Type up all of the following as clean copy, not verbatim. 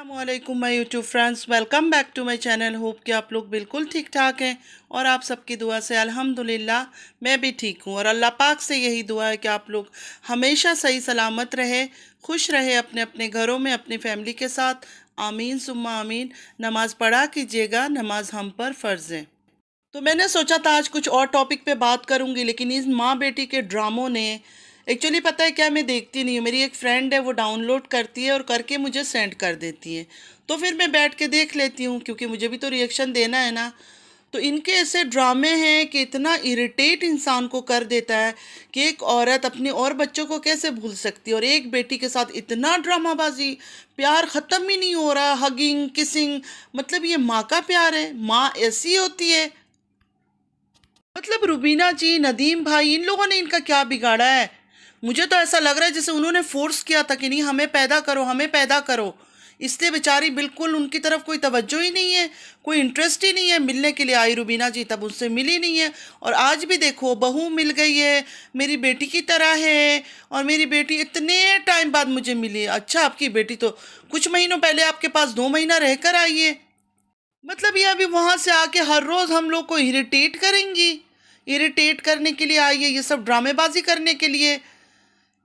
अस्सलामुअलैकुम my YouTube friends, welcome back to my channel. Hope कि आप लोग बिल्कुल ठीक ठाक हैं और आप सबकी दुआ से अल्हम्दुलिल्लाह मैं भी ठीक हूँ। और अल्लाह पाक से यही दुआ है कि आप लोग हमेशा सही सलामत रहे, खुश रहे अपने अपने घरों में अपनी फैमिली के साथ। आमीन सुम्मा आमीन। नमाज़ पढ़ा कीजिएगा, नमाज हम पर फ़र्ज़ है। तो मैंने सोचा था आज कुछ और टॉपिक पे बात करूंगी, लेकिन इस माँ बेटी के ड्रामों ने एक्चुअली पता है क्या, मैं देखती नहीं हूँ। मेरी एक फ्रेंड है, वो डाउनलोड करती है और करके मुझे सेंड कर देती है, तो फिर मैं बैठ के देख लेती हूँ क्योंकि मुझे भी तो रिएक्शन देना है ना। तो इनके ऐसे ड्रामे हैं कि इतना इरिटेट इंसान को कर देता है कि एक औरत अपने और बच्चों को कैसे भूल सकती है, और एक बेटी के साथ इतना ड्रामाबाजी, प्यार ख़त्म ही नहीं हो रहा, हगिंग किसिंग। मतलब ये माँ का प्यार है? माँ ऐसी होती है? मतलब रुबीना जी, नदीम भाई, इन लोगों ने इनका क्या बिगाड़ा है? मुझे तो ऐसा लग रहा है जैसे उन्होंने फोर्स किया था कि नहीं हमें पैदा करो, हमें पैदा करो। इसलिए बेचारी बिल्कुल उनकी तरफ कोई तवज्जो ही नहीं है, कोई इंटरेस्ट ही नहीं है। मिलने के लिए आई रुबीना जी, तब उससे मिली नहीं है। और आज भी देखो, बहू मिल गई है, मेरी बेटी की तरह है, और मेरी बेटी इतने टाइम बाद मुझे मिली है। अच्छा, आपकी बेटी तो कुछ महीनों पहले आपके पास 2 महीना रहकर आई है। मतलब ये अभी वहां से आके हर रोज हम लोग को इरिटेट करेंगी। इरिटेट करने के लिए आई है, ये सब ड्रामेबाजी करने के लिए।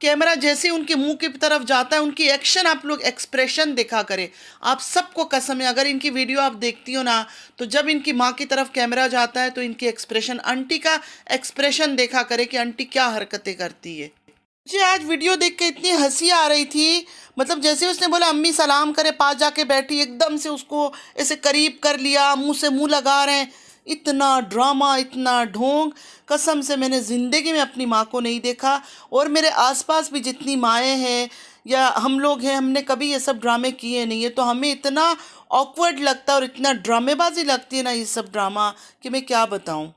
कैमरा जैसे ही उनके मुंह की तरफ जाता है, उनकी एक्शन आप लोग एक्सप्रेशन देखा करें। आप सबको कसम है, अगर इनकी वीडियो आप देखती हो ना, तो जब इनकी माँ की तरफ कैमरा जाता है तो इनकी एक्सप्रेशन, आंटी का एक्सप्रेशन देखा करे कि आंटी क्या हरकतें करती है। मुझे आज वीडियो देख के इतनी हंसी आ रही थी। मतलब जैसे उसने बोला अम्मी सलाम करे, पास जाके बैठी, एकदम से उसको ऐसे करीब कर लिया, मुंह से मुंह लगा रहे हैं। इतना ड्रामा, इतना ढोंग, कसम से मैंने ज़िंदगी में अपनी माँ को नहीं देखा। और मेरे आसपास भी जितनी माएँ हैं या हम लोग हैं, हमने कभी ये सब ड्रामे किए नहीं है, तो हमें इतना ऑकवर्ड लगता है और इतना ड्रामेबाजी लगती है ना ये सब ड्रामा, कि मैं क्या बताऊँ।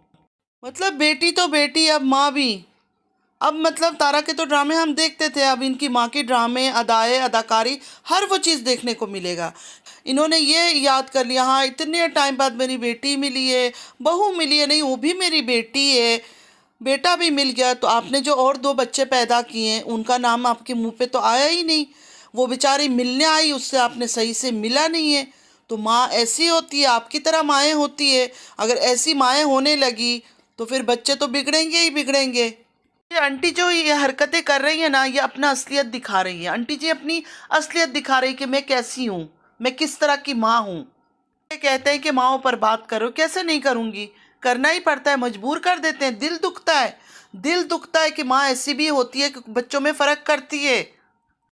मतलब बेटी तो बेटी, अब माँ भी। अब मतलब तारा के तो ड्रामे हम देखते थे, अब इनकी माँ के ड्रामे, अदाएँ, अदाकारी, हर वो चीज़ देखने को मिलेगा। इन्होंने ये याद कर लिया, हाँ इतने टाइम बाद मेरी बेटी मिली है, बहू मिली है, नहीं वो भी मेरी बेटी है, बेटा भी मिल गया। तो आपने जो और 2 बच्चे पैदा किए हैं, उनका नाम आपके मुंह पे तो आया ही नहीं। वो बेचारी मिलने आई, उससे आपने सही से मिला नहीं है। तो माँ ऐसी होती है, आपकी तरह माएँ होती है। अगर ऐसी माएँ होने लगी तो फिर बच्चे तो बिगड़ेंगे ही बिगड़ेंगे। ये आंटी जो ये हरकतें कर रही है ना, ये अपना असलियत दिखा रही है। आंटी जी अपनी असलियत दिखा रही है कि मैं कैसी हूँ, मैं किस तरह की माँ हूँ। ये कहते हैं कि माँओं पर बात करो, कैसे नहीं करूँगी, करना ही पड़ता है, मजबूर कर देते हैं। दिल दुखता है, दिल दुखता है कि माँ ऐसी भी होती है कि बच्चों में फ़र्क करती है।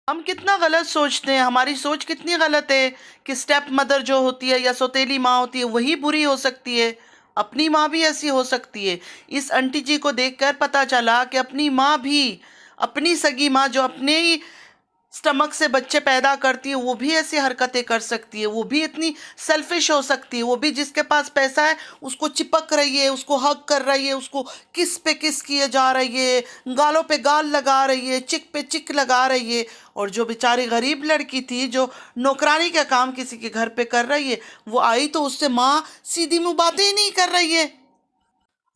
हम कितना गलत सोचते हैं, हमारी सोच कितनी गलत है कि स्टेप मदर जो होती है या सौतेली माँ होती है वही बुरी हो सकती है। अपनी माँ भी ऐसी हो सकती है। इस आंटी जी को देखकर पता चला कि अपनी माँ भी, अपनी सगी माँ जो अपने ही स्टमक से बच्चे पैदा करती है, वो भी ऐसी हरकतें कर सकती है, वो भी इतनी सेल्फिश हो सकती है। वो भी जिसके पास पैसा है उसको चिपक रही है, उसको हक कर रही है, उसको किस पे किस किए जा रही है, गालों पे गाल लगा रही है, चिक पे चिक लगा रही है। और जो बेचारी गरीब लड़की थी जो नौकरानी का काम किसी के घर पे कर रही है, वो आई तो उससे माँ सीधी मुँह बातें ही नहीं कर रही है।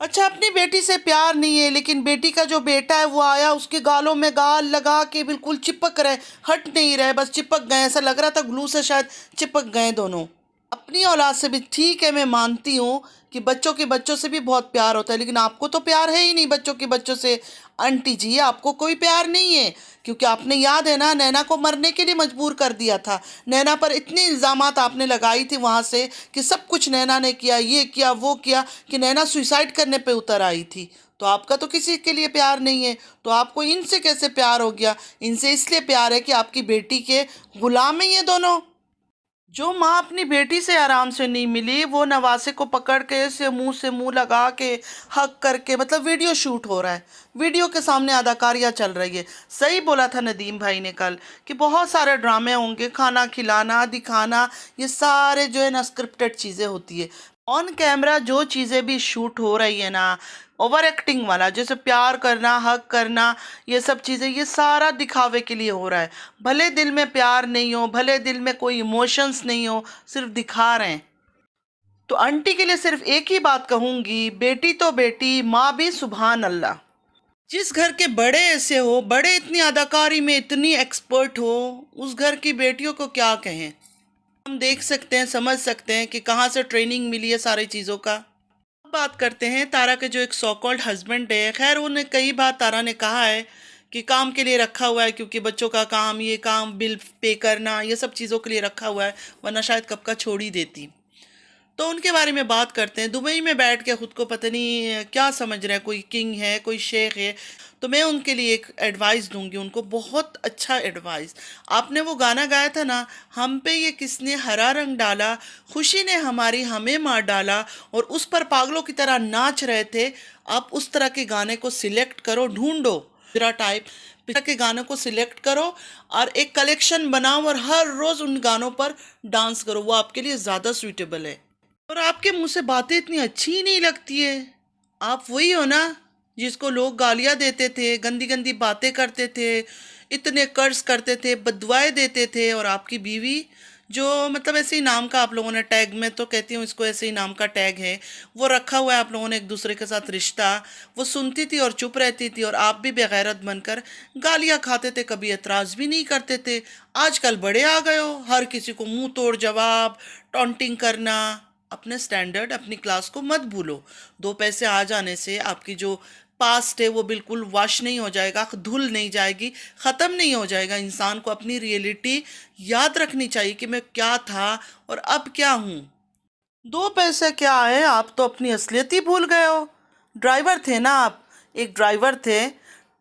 अच्छा, अपनी बेटी से प्यार नहीं है, लेकिन बेटी का जो बेटा है वो आया, उसके गालों में गाल लगा के बिल्कुल चिपक रहे, हट नहीं रहे, बस चिपक गए। ऐसा लग रहा था ग्लू से शायद चिपक गए दोनों। अपनी औलाद से भी ठीक है, मैं मानती हूँ कि बच्चों के बच्चों से भी बहुत प्यार होता है, लेकिन आपको तो प्यार है ही नहीं बच्चों के बच्चों से। आंटी जी आपको कोई प्यार नहीं है, क्योंकि आपने, याद है ना, नैना को मरने के लिए मजबूर कर दिया था। नैना पर इतने इल्ज़ामात आपने लगाई थी वहाँ से कि सब कुछ नैना ने किया, ये किया वो किया, कि नैना सुसाइड करने पे उतर आई थी। तो आपका तो किसी के लिए प्यार नहीं है, तो आपको इनसे कैसे प्यार हो गया? इनसे इसलिए प्यार है कि आपकी बेटी के गुलाम है ये दोनों। जो माँ अपनी बेटी से आराम से नहीं मिली, वो नवासे को पकड़ के से मुंह लगा के हक करके, मतलब वीडियो शूट हो रहा है, वीडियो के सामने अदाकारियाँ चल रही है। सही बोला था नदीम भाई ने कल कि बहुत सारे ड्रामे होंगे, खाना खिलाना, दिखाना, ये सारे जो है ना स्क्रिप्टेड चीज़ें होती है। ऑन कैमरा जो चीज़ें भी शूट हो रही है ना, ओवर एक्टिंग वाला, जैसे प्यार करना, हक करना, ये सब चीज़ें, ये सारा दिखावे के लिए हो रहा है। भले दिल में प्यार नहीं हो, भले दिल में कोई इमोशंस नहीं हो, सिर्फ दिखा रहे हैं। तो आंटी के लिए सिर्फ एक ही बात कहूँगी, बेटी तो बेटी, माँ भी सुभान अल्लाह। जिस घर के बड़े ऐसे हो, बड़े इतनी अदाकारी में इतनी एक्सपर्ट हो, उस घर की बेटियों को क्या कहें। हम देख सकते हैं, समझ सकते हैं कि कहाँ से ट्रेनिंग मिली है सारी चीज़ों का। अब बात करते हैं तारा के जो एक सो कॉल्ड हस्बैंड है। खैर उन्हें कई बार तारा ने कहा है कि काम के लिए रखा हुआ है, क्योंकि बच्चों का काम, ये काम, बिल पे करना, ये सब चीज़ों के लिए रखा हुआ है, वरना शायद कब का छोड़ ही देती। तो उनके बारे में बात करते हैं। दुबई में बैठ के खुद को पता नहीं क्या समझ रहे हैं, कोई किंग है, कोई शेख है। तो मैं उनके लिए एक एडवाइस दूंगी उनको, बहुत अच्छा एडवाइस। आपने वो गाना गाया था ना, हम पे ये किसने हरा रंग डाला, खुशी ने हमारी हमें मार डाला, और उस पर पागलों की तरह नाच रहे थे। आप उस तरह के गाने को सिलेक्ट करो, ढूंढो मेरा टाइप के गानों को सिलेक्ट करो और एक कलेक्शन बनाओ और हर रोज़ उन गानों पर डांस करो। वो आपके लिए ज़्यादा सूटेबल है। और आपके मुंह से बातें इतनी अच्छी ही नहीं लगती है। आप वही हो ना जिसको लोग गालियां देते थे, गंदी गंदी बातें करते थे, इतने कर्ज करते थे, बदुआएं देते थे। और आपकी बीवी जो मतलब ऐसे ही नाम का आप लोगों ने टैग, में तो कहती हूँ इसको ऐसे ही नाम का टैग है, वो रखा हुआ है आप लोगों ने एक दूसरे के साथ रिश्ता। वो सुनती थी और चुप रहती थी, और आप भी बेगैरत बनकर गालियां खाते थे, कभी एतराज़ भी नहीं करते थे। आजकल बड़े आ गए हो, हर किसी को मुंह तोड़ जवाब, टॉन्टिंग करना। अपने स्टैंडर्ड, अपनी क्लास को मत भूलो। दो पैसे आ जाने से आपकी जो पास्ट है वो बिल्कुल वॉश नहीं हो जाएगा, धुल नहीं जाएगी, ख़त्म नहीं हो जाएगा। इंसान को अपनी रियलिटी याद रखनी चाहिए कि मैं क्या था और अब क्या हूँ। दो पैसे क्या है, आप तो अपनी असलियत ही भूल गए हो। ड्राइवर थे ना आप, एक ड्राइवर थे।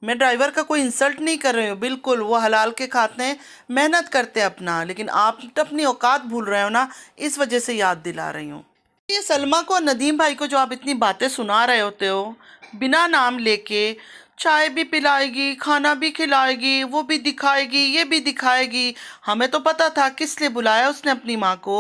मैं ड्राइवर का कोई इंसल्ट नहीं कर रही हूँ, बिल्कुल वो हलाल के खाते हैं, मेहनत करते हैं अपना, लेकिन आप तो अपनी औकात भूल रहे हो ना, इस वजह से याद दिला रही हूँ। ये सलमा को और नदीम भाई को जो आप इतनी बातें सुना रहे होते हो बिना नाम लेके, चाय भी पिलाएगी, खाना भी खिलाएगी, वो भी दिखाएगी, ये भी दिखाएगी। हमें तो पता था किस लिए बुलाया उसने अपनी माँ को।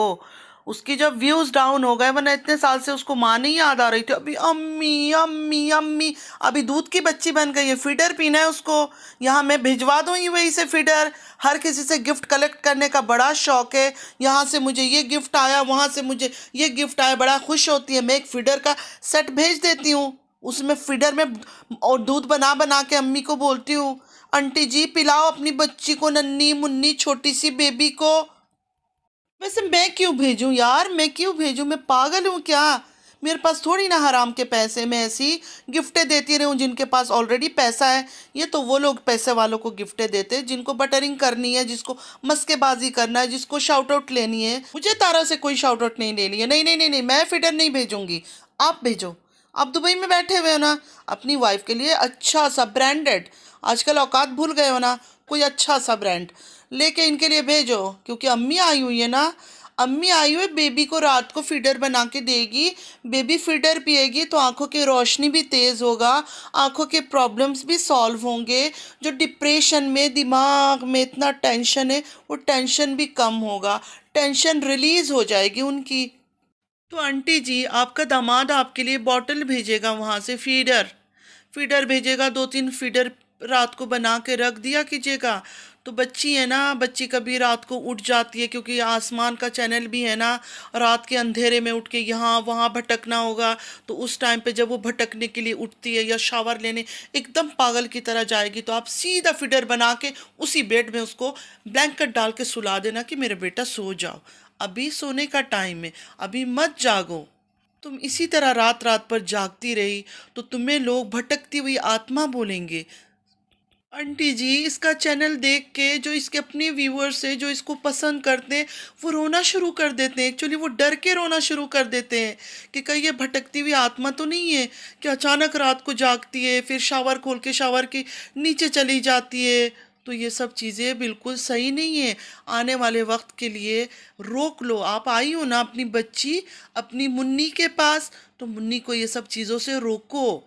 उसकी जब व्यूज डाउन हो गए, वरना इतने साल से उसको माँ नहीं याद आ रही थी, अभी अम्मी अम्मी अम्मी, अभी दूध की बच्ची बन गई है, फीडर पीना है उसको। यहाँ मैं भिजवा दूँ ही वही से फीडर। हर किसी से गिफ्ट कलेक्ट करने का बड़ा शौक है। यहाँ से मुझे ये गिफ्ट आया, वहाँ से मुझे ये गिफ्ट आया, बड़ा खुश होती है। मैं एक फीडर का सेट भेज देती हूँ, उसमें फीडर में और दूध बना बना के अम्मी को बोलती हूँ, आंटी जी पिलाओ अपनी बच्ची को, नन्ही मुन्नी छोटी सी बेबी को। वैसे मैं क्यों भेजूं यार, मैं क्यों भेजूं, मैं पागल हूँ क्या? मेरे पास थोड़ी ना हराम के पैसे, मैं ऐसी गिफ्टें देती रहूं जिनके पास ऑलरेडी पैसा है। ये तो वो लोग पैसे वालों को गिफ्टें देते हैं जिनको बटरिंग करनी है, जिसको मस्केबाजी करना है, जिसको शाउट आउट लेनी है। मुझे तारा से कोई शाउट आउट नहीं लेनी है। नहीं नहीं नहीं नहीं, मैं फिटर नहीं भेजूंगी, आप भेजो। आप दुबई में बैठे हुए हो ना, अपनी वाइफ के लिए अच्छा सा ब्रांडेड, आजकल औकात भूल गए हो ना, कोई अच्छा सा ब्रांड लेके इनके लिए भेजो। क्योंकि अम्मी आई हुई है ना, अम्मी आई हुई बेबी को रात को फीडर बना के देगी। बेबी फीडर पिएगी तो आंखों की रोशनी भी तेज़ होगा, आंखों के प्रॉब्लम्स भी सॉल्व होंगे। जो डिप्रेशन में, दिमाग में इतना टेंशन है, वो टेंशन भी कम होगा, टेंशन रिलीज़ हो जाएगी उनकी। तो आंटी जी, आपका दामाद आपके लिए बॉटल भेजेगा, वहाँ से फीडर फीडर भेजेगा, दो तीन फीडर रात को बना के रख दिया कीजिएगा। तो बच्ची है ना, बच्ची कभी रात को उठ जाती है, क्योंकि आसमान का चैनल भी है ना, रात के अंधेरे में उठ के यहाँ वहाँ भटकना होगा। तो उस टाइम पे जब वो भटकने के लिए उठती है या शावर लेने एकदम पागल की तरह जाएगी, तो आप सीधा फीडर बना के उसी बेड में उसको ब्लैंकेट डाल के सुला देना कि मेरे बेटा सो जाओ, अभी सोने का टाइम है, अभी मत जागो। तुम इसी तरह रात रात पर जागती रही तो तुम्हें लोग भटकती हुई आत्मा बोलेंगे। आंटी जी, इसका चैनल देख के जो इसके अपने व्यूअर्स हैं, जो इसको पसंद करते हैं, वो रोना शुरू कर देते हैं। एक्चुअली वो डर के रोना शुरू कर देते हैं कि कहीं ये भटकती हुई आत्मा तो नहीं है कि अचानक रात को जागती है, फिर शावर खोल के शावर के नीचे चली जाती है। तो ये सब चीज़ें बिल्कुल सही नहीं है। आने वाले वक्त के लिए रोक लो। आप आई हो ना अपनी बच्ची, अपनी मुन्नी के पास, तो मुन्नी को ये सब चीज़ों से रोको।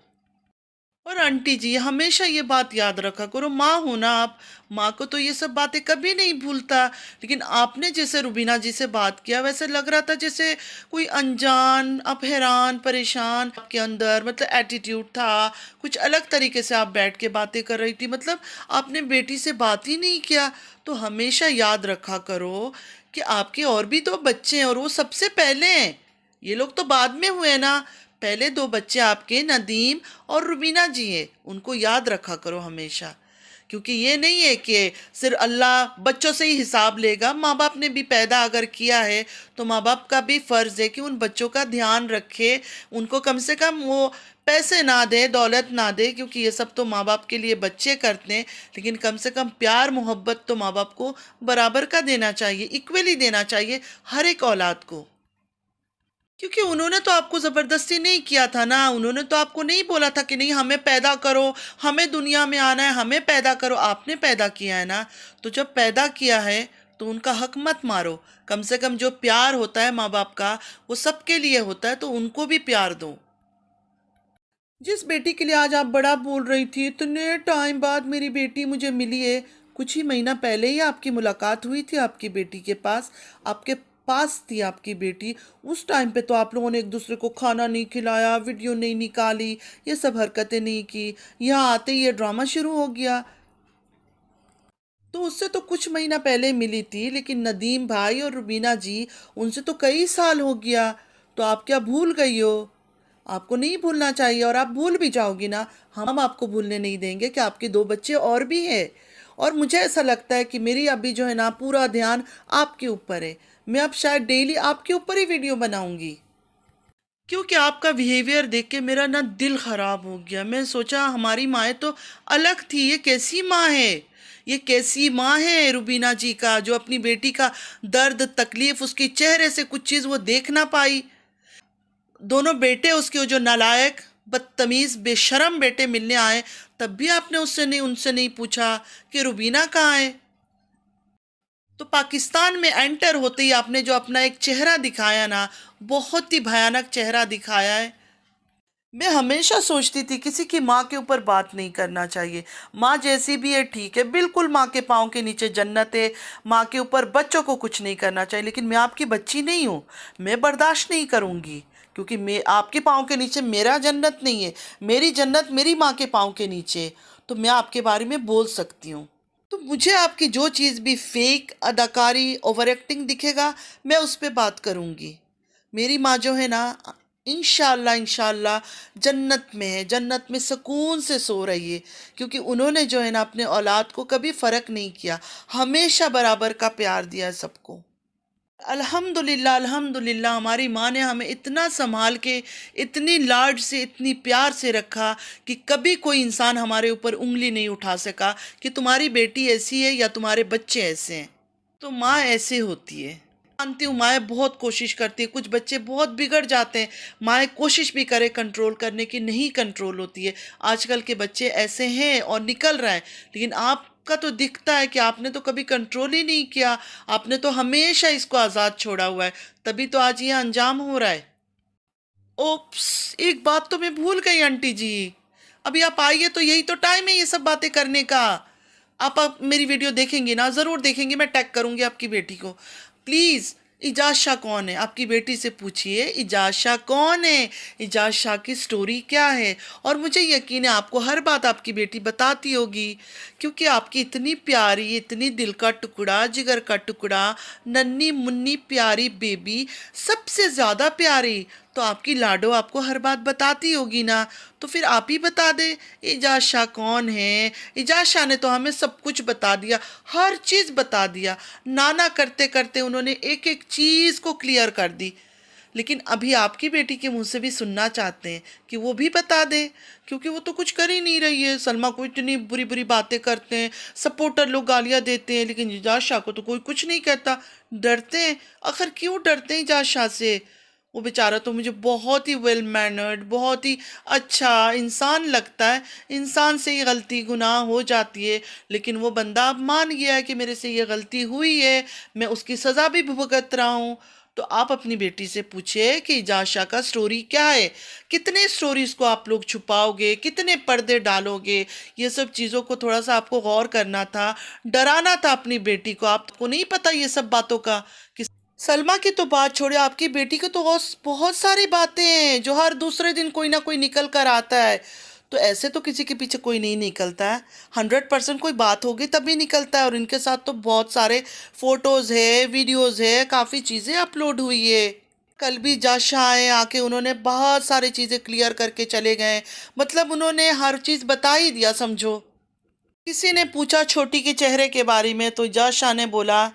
और आंटी जी, हमेशा ये बात याद रखा करो, माँ हो ना आप, माँ को तो ये सब बातें कभी नहीं भूलता। लेकिन आपने जैसे रुबीना जी से बात किया, वैसे लग रहा था जैसे कोई अनजान, आप हैरान परेशान, आपके अंदर मतलब एटीट्यूड था, कुछ अलग तरीके से आप बैठ के बातें कर रही थी, मतलब आपने बेटी से बात ही नहीं किया। तो हमेशा याद रखा करो कि आपके और भी दो बच्चे हैं, और वो सबसे पहले हैं, ये लोग तो बाद में हुए ना। पहले दो बच्चे आपके नदीम और रुबीना जी हैं, उनको याद रखा करो हमेशा क्योंकि ये नहीं है कि सिर्फ अल्लाह बच्चों से ही हिसाब लेगा। माँ बाप ने भी पैदा अगर किया है तो माँ बाप का भी फ़र्ज़ है कि उन बच्चों का ध्यान रखे, उनको कम से कम वो पैसे ना दे, दौलत ना दे, क्योंकि ये सब तो माँ बाप के लिए बच्चे करते हैं, लेकिन कम से कम प्यार मोहब्बत तो माँ बाप को बराबर का देना चाहिए, इक्वली देना चाहिए हर एक औलाद को। क्योंकि उन्होंने तो आपको ज़बरदस्ती नहीं किया था ना, उन्होंने तो आपको नहीं बोला था कि नहीं हमें पैदा करो, हमें दुनिया में आना है, हमें पैदा करो। आपने पैदा किया है ना, तो जब पैदा किया है तो उनका हक मत मारो। कम से कम जो प्यार होता है माँ बाप का वो सबके लिए होता है, तो उनको भी प्यार दो। जिस बेटी के लिए आज आप बड़ा बोल रही थी, इतने टाइम बाद मेरी बेटी मुझे मिली है। कुछ ही महीना पहले ही आपकी मुलाकात हुई थी आपकी बेटी के पास, आपके पास थी आपकी बेटी। उस टाइम पे तो आप लोगों ने एक दूसरे को खाना नहीं खिलाया, वीडियो नहीं निकाली, ये सब हरकतें नहीं की। यहाँ आते ही ये ड्रामा शुरू हो गया। तो उससे तो कुछ महीना पहले मिली थी, लेकिन नदीम भाई और रुबीना जी, उनसे तो कई साल हो गया। तो आप क्या भूल गई हो? आपको नहीं भूलना चाहिए, और आप भूल भी जाओगी ना, हम आपको भूलने नहीं देंगे कि आपके दो बच्चे और भी हैं। और मुझे ऐसा लगता है कि मेरी अभी जो है ना पूरा ध्यान आपके ऊपर है। मैं अब शायद डेली आपके ऊपर ही वीडियो बनाऊंगी, क्योंकि आपका बिहेवियर देख के मेरा ना दिल ख़राब हो गया। मैं सोचा हमारी माँ तो अलग थी, ये कैसी माँ है, ये कैसी माँ है रुबीना जी का, जो अपनी बेटी का दर्द तकलीफ़ उसके चेहरे से कुछ चीज़ वो देख ना पाई। दोनों बेटे उसके जो नालायक बदतमीज बेशरम बेटे मिलने आए, तब भी आपने उससे नहीं उनसे नहीं पूछा कि रुबीना कहाँ है। तो पाकिस्तान में एंटर होते ही आपने जो अपना एक चेहरा दिखाया ना, बहुत ही भयानक चेहरा दिखाया है। मैं हमेशा सोचती थी किसी की माँ के ऊपर बात नहीं करना चाहिए। माँ जैसी भी है ठीक है, बिल्कुल माँ के पाँव के नीचे जन्नत है। माँ के ऊपर बच्चों को कुछ नहीं करना चाहिए, लेकिन मैं आपकी बच्ची नहीं हूँ, मैं बर्दाश्त नहीं करूँगी। क्योंकि मैं आपके पाँव के नीचे मेरा जन्नत नहीं है, मेरी जन्नत मेरी माँ के पाँव के नीचे। तो मैं आपके बारे में बोल सकती हूँ। तो मुझे आपकी जो चीज़ भी फेक अदाकारी ओवर एक्टिंग दिखेगा, मैं उस पर बात करूँगी। मेरी माँ जो है ना, इंशाल्लाह इंशाल्लाह जन्नत में है, जन्नत में सुकून से सो रही है। क्योंकि उन्होंने जो है ना अपने औलाद को कभी फ़र्क नहीं किया, हमेशा बराबर का प्यार दिया है सबको। अल्हम्दुलिल्लाह अल्हम्दुलिल्लाह हमारी माँ ने हमें इतना संभाल के, इतनी लाड से, इतनी प्यार से रखा कि कभी कोई इंसान हमारे ऊपर उंगली नहीं उठा सका कि तुम्हारी बेटी ऐसी है या तुम्हारे बच्चे ऐसे हैं। तो माँ ऐसे होती है। मानती हूँ माएँ बहुत कोशिश करती है, कुछ बच्चे बहुत बिगड़ जाते हैं, माएँ कोशिश भी करे कंट्रोल करने की, नहीं कंट्रोल होती है। आजकल के बच्चे ऐसे हैं और निकल रहा है, लेकिन आपका तो दिखता है कि आपने तो कभी कंट्रोल ही नहीं किया, आपने तो हमेशा इसको आज़ाद छोड़ा हुआ है, तभी तो आज ये अंजाम हो रहा है। ओप्स, एक बात तो मैं भूल गई आंटी जी। अभी आप आइए तो यही तो टाइम है ये सब बातें करने का। आप मेरी वीडियो देखेंगे ना, ज़रूर देखेंगे, मैं टैग करूँगी आपकी बेटी को। प्लीज़, इजाज़ शाह कौन है? आपकी बेटी से पूछिए इजाज़ शाह कौन है, इजाज़ शाह की स्टोरी क्या है। और मुझे यकीन है आपको हर बात आपकी बेटी बताती होगी, क्योंकि आपकी इतनी प्यारी, इतनी दिल का टुकड़ा, जिगर का टुकड़ा, नन्ही मुन्नी प्यारी बेबी, सबसे ज़्यादा प्यारी, तो आपकी लाडो आपको हर बात बताती होगी ना। तो फिर आप ही बता दे इजाज़ शाह कौन है। इजाज़ शाह ने तो हमें सब कुछ बता दिया, हर चीज़ बता दिया। नाना करते करते उन्होंने एक एक चीज़ को क्लियर कर दी। लेकिन अभी आपकी बेटी के मुंह से भी सुनना चाहते हैं कि वो भी बता दे, क्योंकि वो तो कुछ कर ही नहीं रही है। सलमा को इतनी बुरी बुरी बातें करते हैं, सपोर्टर लोग गालियां देते हैं, लेकिन इजाज़ शाह को तो कोई कुछ नहीं कहता। डरते हैं, आखिर क्यों डरते हैं इजाज़ शाह से? वो बेचारा तो मुझे बहुत ही वेल मैनर्ड, बहुत ही अच्छा इंसान लगता है। इंसान से ही गलती गुनाह हो जाती है, लेकिन वो बंदा अब मान गया है कि मेरे से ये गलती हुई है, मैं उसकी सज़ा भी भुगत रहा हूँ। तो आप अपनी बेटी से पूछिए कि इजाज़ शाह का स्टोरी क्या है, कितने स्टोरीज को आप लोग छुपाओगे, कितने पर्दे डालोगे। ये सब चीज़ों को थोड़ा सा आपको गौर करना था, डराना था अपनी बेटी को। आपको नहीं पता ये सब बातों का कि सलमा की तो बात छोड़िए, आपकी बेटी की तो और बहुत सारी बातें हैं जो हर दूसरे दिन कोई ना कोई निकल कर आता है। तो ऐसे तो किसी के पीछे कोई नहीं निकलता है, 100% कोई बात होगी तभी निकलता है। और इनके साथ तो बहुत सारे फोटोज़ है, वीडियोज़ है, काफ़ी चीज़ें अपलोड हुई है। कल भी जाशा आए, आके उन्होंने बहुत सारी चीज़ें क्लियर करके चले गए, मतलब उन्होंने हर चीज़ बता ही दिया समझो। किसी ने पूछा छोटी के चेहरे के बारे में तो इजाज शाह ने बोला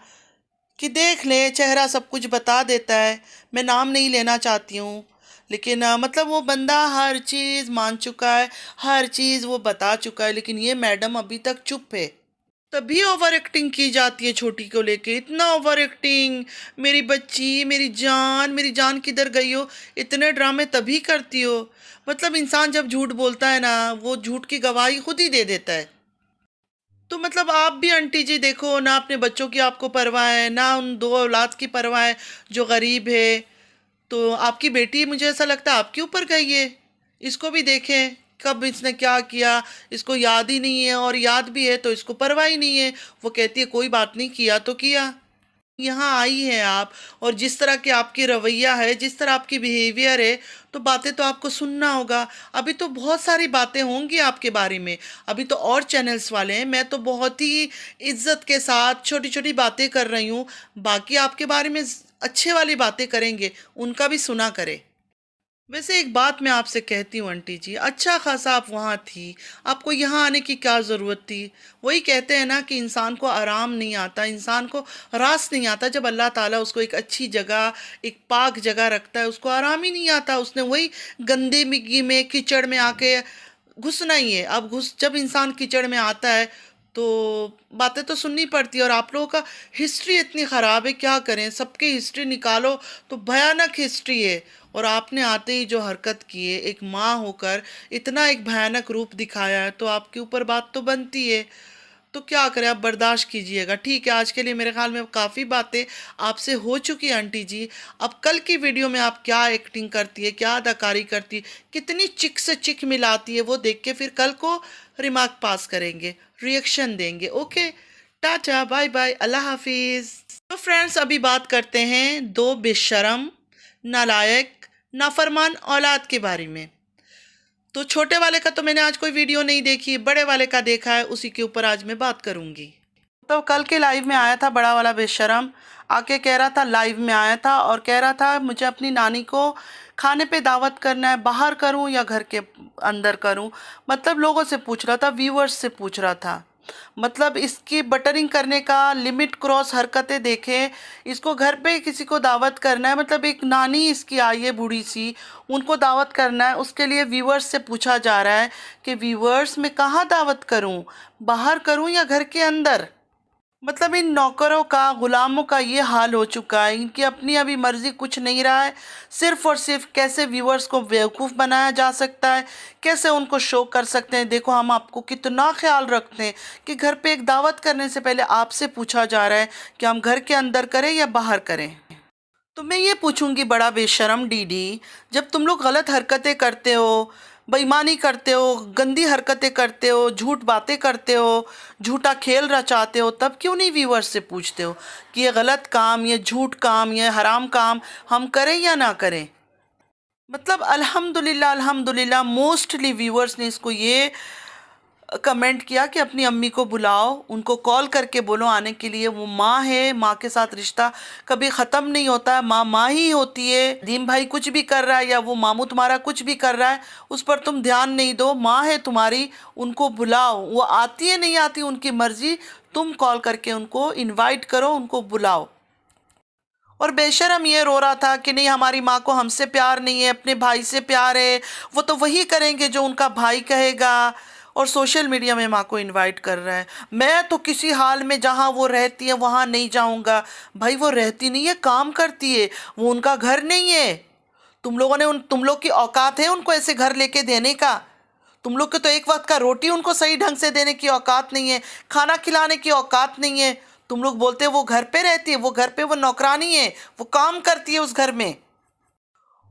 कि देख ले, चेहरा सब कुछ बता देता है। मैं नाम नहीं लेना चाहती हूँ, लेकिन मतलब वो बंदा हर चीज़ मान चुका है, हर चीज़ वो बता चुका है, लेकिन ये मैडम अभी तक चुप है। तभी ओवर एक्टिंग की जाती है छोटी को लेके, इतना ओवर एक्टिंग। मेरी बच्ची, मेरी जान किधर गई हो, इतने ड्रामे तभी करती हो। मतलब इंसान जब झूठ बोलता है ना, वो झूठ की गवाही खुद ही दे देता है। तो मतलब आप भी आंटी जी देखो ना, अपने बच्चों की आपको परवाह है ना, उन दो औलाद की परवाह है जो गरीब है। तो आपकी बेटी, मुझे ऐसा लगता है आपके ऊपर गई है। इसको भी देखें कब इसने क्या किया, इसको याद ही नहीं है, और याद भी है तो इसको परवाह ही नहीं है। वो कहती है कोई बात नहीं, किया तो किया। यहाँ आई हैं आप, और जिस तरह की आपकी रवैया है, जिस तरह आपकी बिहेवियर है, तो बातें तो आपको सुनना होगा। अभी तो बहुत सारी बातें होंगी आपके बारे में, अभी तो और चैनल्स वाले हैं। मैं तो बहुत ही इज्जत के साथ छोटी छोटी बातें कर रही हूँ, बाकी आपके बारे में अच्छे वाली बातें करेंगे, उनका भी सुना करें। वैसे एक बात मैं आपसे कहती हूँ आंटी जी, अच्छा खासा आप वहाँ थी, आपको यहाँ आने की क्या ज़रूरत थी? वही कहते हैं ना कि इंसान को आराम नहीं आता, इंसान को रास नहीं आता। जब अल्लाह ताला उसको एक अच्छी जगह, एक पाक जगह रखता है, उसको आराम ही नहीं आता। उसने वही गंदे मिट्टी में, कीचड़ में आके घुसना ही है। अब जब इंसान कीचड़ में आता है तो बातें तो सुननी पड़ती है। और आप लोगों का हिस्ट्री इतनी ख़राब है, क्या करें, सबकी हिस्ट्री निकालो तो भयानक हिस्ट्री है। और आपने आते ही जो हरकत की है, एक माँ होकर इतना एक भयानक रूप दिखाया है, तो आपके ऊपर बात तो बनती है। तो क्या करें, आप बर्दाश्त कीजिएगा। ठीक है, आज के लिए मेरे ख्याल में काफ़ी बातें आपसे हो चुकी है आंटी जी। अब कल की वीडियो में आप क्या एक्टिंग करती है, क्या अदाकारी करती है, कितनी चिक से चिक मिलाती है, वो देख के फिर कल को रिमार्क पास करेंगे, रिएक्शन देंगे। ओके, टाटा, बाय बाय, अल्लाह हाफिज़। तो फ्रेंड्स, अभी बात करते हैं दो बेशरम, नालायक, नाफरमान औलाद के बारे में। तो छोटे वाले का तो मैंने आज कोई वीडियो नहीं देखी, बड़े वाले का देखा है, उसी के ऊपर आज मैं बात करूंगी। तो कल के लाइव में आया था बड़ा वाला बेशरम, आके कह रहा था, लाइव में आया था और कह रहा था मुझे अपनी नानी को खाने पे दावत करना है, बाहर करूं या घर के अंदर करूं। मतलब लोगों से पूछ रहा था, व्यूअर्स से पूछ रहा था। मतलब इसकी बटरिंग करने का लिमिट क्रॉस हरकतें देखें। इसको घर पे किसी को दावत करना है, मतलब एक नानी इसकी आई है बूढ़ी सी, उनको दावत करना है। उसके लिए व्यूअर्स से पूछा जा रहा है कि व्यूअर्स मैं कहाँ दावत करूँ, बाहर करूँ या घर के अंदर। मतलब इन नौकरों का, गुलामों का ये हाल हो चुका है, इनकी अपनी अभी मर्जी कुछ नहीं रहा है। सिर्फ और सिर्फ कैसे व्यूअर्स को बेवकूफ़ बनाया जा सकता है, कैसे उनको शो कर सकते हैं। देखो, हम आपको कितना ख्याल रखते हैं कि घर पे एक दावत करने से पहले आपसे पूछा जा रहा है कि हम घर के अंदर करें या बाहर करें। तो मैं ये पूछूंगी, बड़ा बेशरम डीडी, जब तुम लोग गलत हरकतें करते हो, बेईमानी करते हो, गंदी हरकतें करते हो, झूठ बातें करते हो, झूठा खेल रचाते हो, तब क्यों नहीं व्यूअर्स से पूछते हो कि ये गलत काम, ये झूठ काम, ये हराम काम हम करें या ना करें? मतलब अल्हम्दुलिल्लाह, अल्हम्दुलिल्लाह मोस्टली व्यूअर्स ने इसको ये कमेंट किया कि अपनी अम्मी को बुलाओ, उनको कॉल करके बोलो आने के लिए। वो माँ है, माँ के साथ रिश्ता कभी ख़त्म नहीं होता है, माँ माँ ही होती है। दीम भाई कुछ भी कर रहा है या वो मामू तुम्हारा कुछ भी कर रहा है, उस पर तुम ध्यान नहीं दो। माँ है तुम्हारी, उनको बुलाओ। वो आती है नहीं आती उनकी मर्जी, तुम कॉल करके उनको इनवाइट करो, उनको बुलाओ। और बेशरम ये रो रहा था कि नहीं, हमारी माँ को हमसे प्यार नहीं है, अपने भाई से प्यार है, वो तो वही करेंगे जो उनका भाई कहेगा। और सोशल मीडिया में माँ को इनवाइट कर रहा है। मैं तो किसी हाल में जहाँ वो रहती है वहाँ नहीं जाऊँगा। भाई वो रहती नहीं है, काम करती है, वो उनका घर नहीं है। तुम लोग की औकात है उनको ऐसे घर लेके देने का? तुम लोग के तो एक वक्त का रोटी उनको सही ढंग से देने की औकात नहीं है, खाना खिलाने की औकात नहीं है। तुम लोग बोलते हो वो घर पे रहती है, वो घर पे वो नौकरानी है, वो काम करती है उस घर में।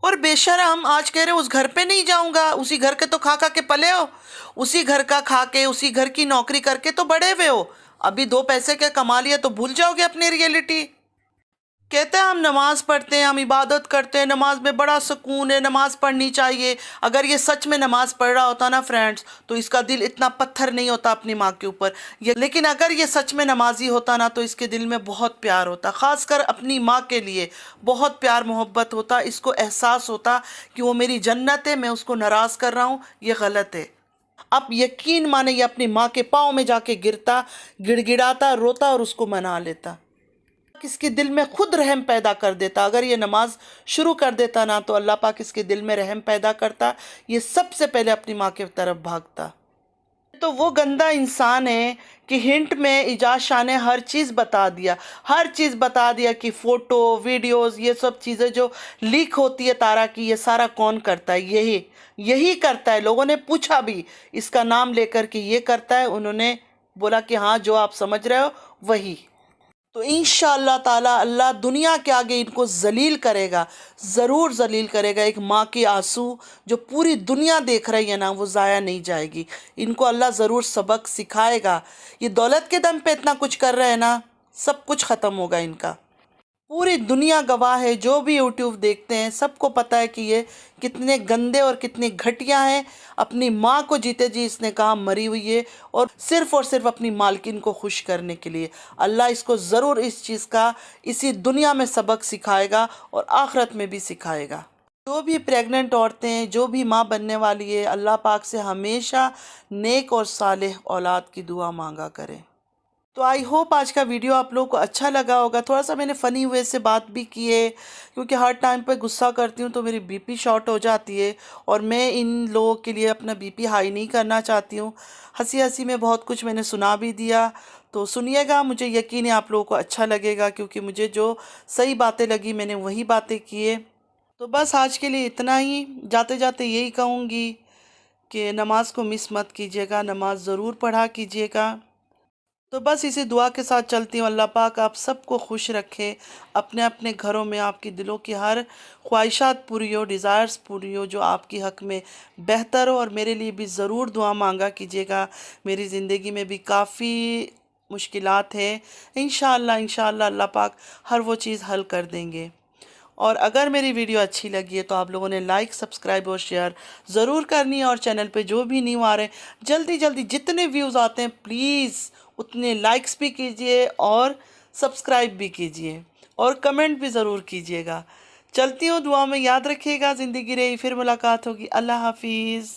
और बेशरम आज कह रहे हो उस घर पे नहीं जाऊंगा। उसी घर के तो खा खा के पले हो, उसी घर का खा के, उसी घर की नौकरी करके तो बड़े हुए हो। अभी दो पैसे के कमा लिया तो भूल जाओगे अपनी रियलिटी। कहते हैं हम नमाज पढ़ते हैं, हम इबादत करते हैं, नमाज में बड़ा सुकून है, नमाज पढ़नी चाहिए। अगर ये सच में नमाज पढ़ रहा होता ना फ्रेंड्स, तो इसका दिल इतना पत्थर नहीं होता अपनी माँ के ऊपर। ये लेकिन अगर ये सच में नमाजी होता ना, तो इसके दिल में बहुत प्यार होता, ख़ासकर अपनी माँ के लिए बहुत प्यार मोहब्बत होता। इसको एहसास होता कि वो मेरी जन्नत है, मैं उसको नाराज़ कर रहा हूँ, ये गलत है। आप यकीन माने ये अपनी माँ के पाँव में जाके गिरता, गिड़गिड़ाता, रोता और उसको मना लेता। इसके दिल में खुद रहम पैदा कर देता। अगर ये नमाज शुरू कर देता ना तो अल्लाह पाक इसके दिल में रहम पैदा करता, ये सबसे पहले अपनी माँ की तरफ भागता। तो वो गंदा इंसान है कि हिंट में इजाज शाह ने हर चीज़ बता दिया, हर चीज़ बता दिया कि फ़ोटो वीडियोस ये सब चीज़ें जो लीक होती है तारा की, ये सारा कौन करता है? यही यही करता है। लोगों ने पूछा भी इसका नाम लेकर कि ये करता है, उन्होंने बोला कि हाँ जो आप समझ रहे हो वही। तो इंशाअल्लाह ताला अल्लाह दुनिया के आगे इनको जलील करेगा, ज़रूर जलील करेगा। एक माँ की आंसू जो पूरी दुनिया देख रही है ना, वो ज़ाया नहीं जाएगी। इनको अल्लाह ज़रूर सबक सिखाएगा। ये दौलत के दम पे इतना कुछ कर रहे हैं ना, सब कुछ ख़त्म होगा इनका। पूरी दुनिया गवाह है, जो भी यूट्यूब देखते हैं सबको पता है कि ये कितने गंदे और कितने घटिया हैं। अपनी माँ को जीते जी इसने कहा मरी हुई है, और सिर्फ अपनी मालकिन को खुश करने के लिए। अल्लाह इसको ज़रूर इस चीज़ का इसी दुनिया में सबक सिखाएगा और आखिरत में भी सिखाएगा। जो भी प्रेग्नेंट औरतें हैं, जो भी माँ बनने वाली है, अल्लाह पाक से हमेशा नेक और सालेह औलाद की दुआ मांगा करें। तो आई होप आज का वीडियो आप लोगों को अच्छा लगा होगा। थोड़ा सा मैंने फ़नी वे से बात भी की है, क्योंकि हर टाइम पे गुस्सा करती हूँ तो मेरी बीपी शॉर्ट हो जाती है, और मैं इन लोगों के लिए अपना बीपी हाई नहीं करना चाहती हूँ। हंसी हंसी में बहुत कुछ मैंने सुना भी दिया, तो सुनिएगा। मुझे यकीन है आप लोगों को अच्छा लगेगा, क्योंकि मुझे जो सही बातें लगी मैंने वही बातें की है। तो बस आज के लिए इतना ही। जाते जाते यही कहूँगी कि नमाज को मिस मत कीजिएगा, नमाज ज़रूर पढ़ा कीजिएगा। तो बस इसी दुआ के साथ चलती हूँ। अल्लाह पाक आप सबको खुश रखे, अपने अपने घरों में आपकी दिलों की हर ख्वाहिशात पूरी हो, डिज़ायर्स पूरी हो जो आपकी हक़ में बेहतर हो। और मेरे लिए भी ज़रूर दुआ मांगा कीजिएगा। मेरी ज़िंदगी में भी काफ़ी मुश्किलात है, इंशाअल्लाह इंशाअल्लाह अल्लाह पाक हर वो चीज़ हल कर देंगे। और अगर मेरी वीडियो अच्छी लगी है तो आप लोगों ने लाइक सब्सक्राइब और शेयर ज़रूर करनी है। और चैनल पे जो भी न्यू आ रहे हैं, जल्दी जल्दी जितने व्यूज़ आते हैं प्लीज़ उतने लाइक्स भी कीजिए और सब्सक्राइब भी कीजिए और कमेंट भी ज़रूर कीजिएगा। चलती हूँ, दुआ में याद रखिएगा। ज़िंदगी रही फिर मुलाकात होगी। अल्लाह हाफिज़।